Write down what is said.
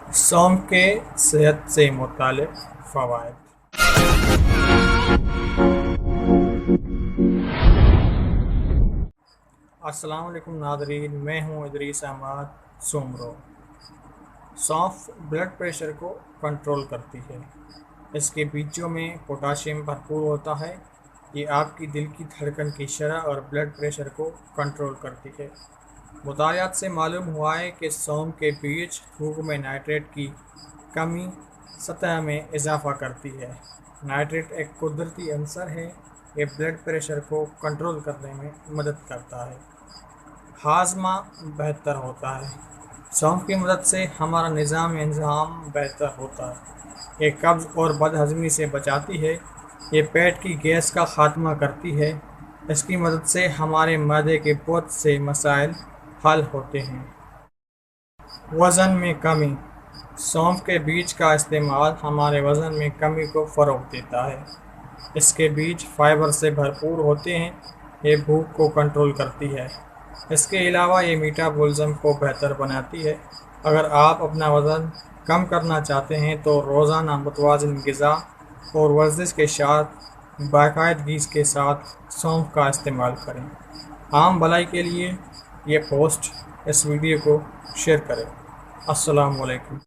सौंफ के सेहत से मुताल्लिक़ फ़वाइद। अस्सलाम वालेकुम नाज़रीन, मैं हूँ इदरीस अहमद सुमरो। सौंफ ब्लड प्रेशर को कंट्रोल करती है। इसके बीजों में पोटाशियम भरपूर होता है। ये आपकी दिल की धड़कन की शरह और ब्लड प्रेशर को कंट्रोल करती है। मुतालियात से मालूम हुआ है कि सौंफ के बीज खून में नाइट्रेट की कमी सतह में इजाफा करती है। नाइट्रेट एक कुदरती अंसर है। ये ब्लड प्रेशर को कंट्रोल करने में मदद करता है। हाजमा बेहतर होता है। सौंफ की मदद से हमारा निज़ाम बेहतर होता है। ये कब्ज़ और बदहज़मी से बचाती है। ये पेट की गैस का ख़ात्मा करती है। इसकी मदद से हमारे मैदे के बहुत से मसाइल हल होते हैं। वज़न में कमी। सौंफ के बीज का इस्तेमाल हमारे वज़न में कमी को फ़रोग़ देता है। इसके बीज फाइबर से भरपूर होते हैं। ये भूख को कंट्रोल करती है। इसके अलावा ये मेटाबॉलिज़्म को बेहतर बनाती है। अगर आप अपना वज़न कम करना चाहते हैं तो रोज़ाना मुतवाज़िन ग़िज़ा और वर्जिश के साथ बाकायदगी के साथ सौंफ का इस्तेमाल करें। आम भलाई के लिए ये पोस्ट, इस वीडियो को शेयर करें। अस्सलामु अलैकुम।